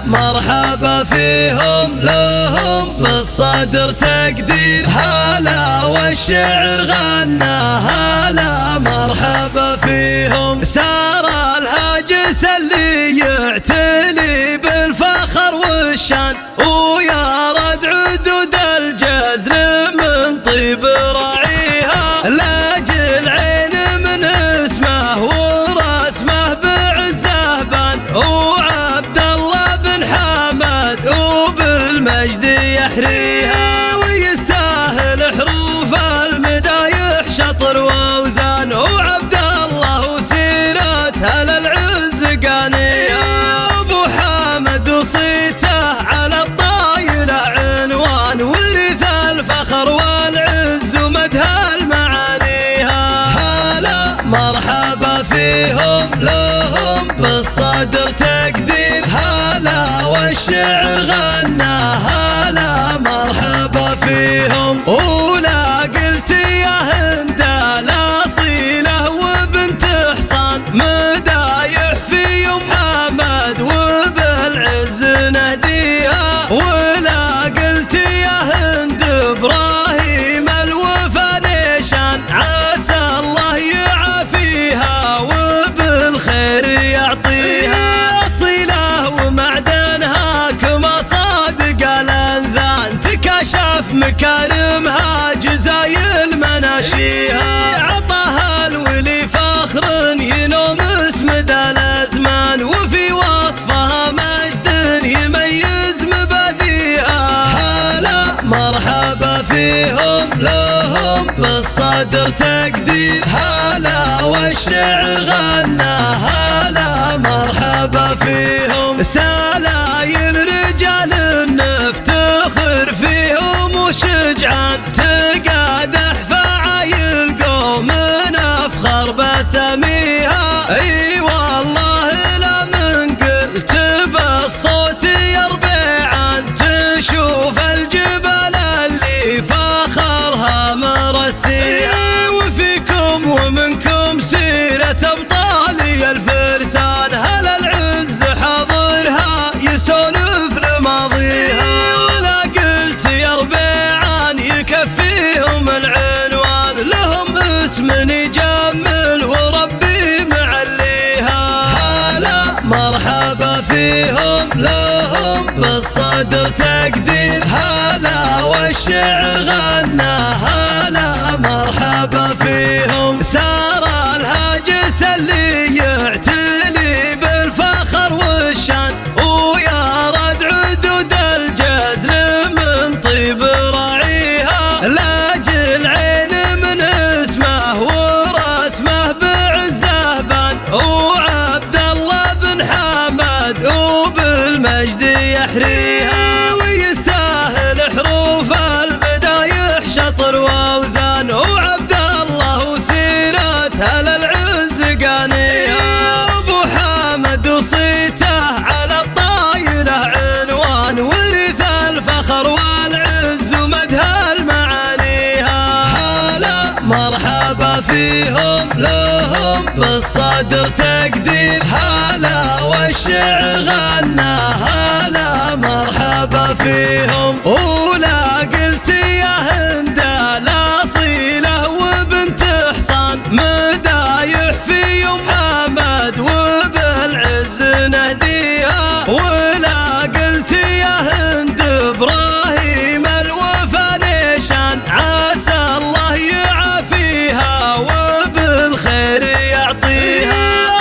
مرحبا فيهم لهم بالصدر تقدير، هلا والشعر غنى هلا مرحبا فيهم. سار الهاجس اللي يعتلي بالفخر والشان، ويا رد عدود الجزر من طيب راعيها، لاجل عين من اسمه ورسمه بعزه بان، وعبد الله بن حمد وبالمجد يحريها، ويستاهل حروف المدايح شطر ووزان، وعبد الله وسيرته للعز قانيها، ابو حامد وصيته على الطايله عنوان، ورث الفخر والعز ومدها المعانيها. هلا مرحبا فيهم لهم بالصدر تقدير، هلا والشعر غنى هلا مرحبا فيهم. ولا قلت يا هند الاصيله وبنت حصان، مدايح في يوم حمد وبالعز نهديها، ولا قلت يا هند ابراهيم الوفا نيشان، عسى الله يعافيها وبالخير يعطيها، اصيله ومعدنها كما صادق الامزان، تكاشف مكارمها جزايل مناشيها، عطاها الولي فخر ينوم اسمد الازمان، وفي وصفها مجد يميز مباديها. هلا مرحبا فيهم لهم بالصدر تقدير، هلا والشعر غنى هلا مرحبا فيهم. سلايل رجال نفتخر فيهم وشجعان، تقادح فعايل قوم نفخر بسميها، اي والله لا من قلت بالصوت يربعان، تشوف الجبال اللي فخرها مرسيها، وفيكم ومنكم سيرة ابطالي الفرسان، هلا العز حاضرها يسولف لماضيها، ولا قلت يا ربيعان يكفيهم العنوان، لهم اسم يجمل وربي معليها. هلا مرحبا فيهم لهم بالصدر تقدير، هلا والشعر غنى هلا مرحبا فيهم. سار الهاجس اللي يعتلي بالفخر والشان، ويا رد عدود الجزر من طيب راعيها، لاجل عين من اسمه ورسمه بعزه بان، وعبد الله بن حمد وبالمجد يحريها، ويستاهل حروف المدايح شطر ووزان، وعبد الله وسيرته للعز قانيها، ابو حامد وصيته على الطايله عنوان، ورث الفخر والعز ومدها المعانيها. هلا مرحبا فيهم لهم بالصدر تقدير، هلا والشعر غنى هلا مرحبا فيهم. ولا قلت يا هند الاصيله وبنت حصان، مدايح في يوم حمد وبالعز نهديها، ولا قلت يا هند ابراهيم الوفا نيشان، عسى الله يعافيها وبالخير يعطيها،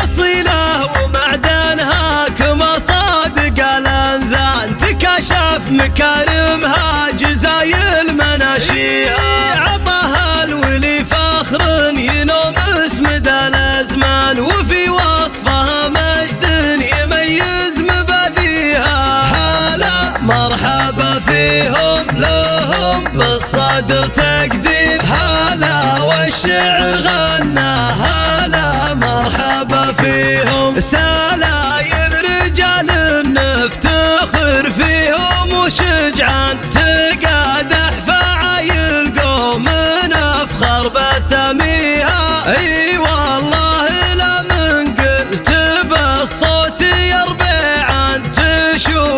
اصيله ومعدنها كما صادق الامزان، تكاشف مكارمها جزايل مناشيها، عطاها الولي فخر ينوم اسمد الازمان، وفي وصفها مجد يميز مباديها. هلا مرحبا فيهم لهم بالصدر تقدير، هلا والشعر غنى هلا مرحبا فيهم. سلايل رجال نفتخر فيهم وشجعان، تقادح فعايل قوم نفخر بسميها، اي والله لا من قلت بالصوت يربعان، تشوف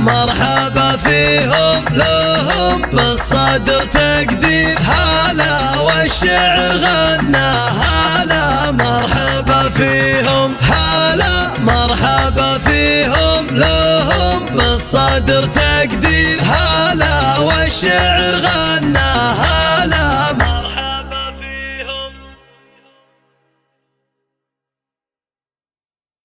مرحبا فيهم لهم بالصدر تقدير هلا والشعر غنى هلا مرحبا فيهم هلا مرحبا فيهم لهم بالصدر تقدير هلا والشعر غنى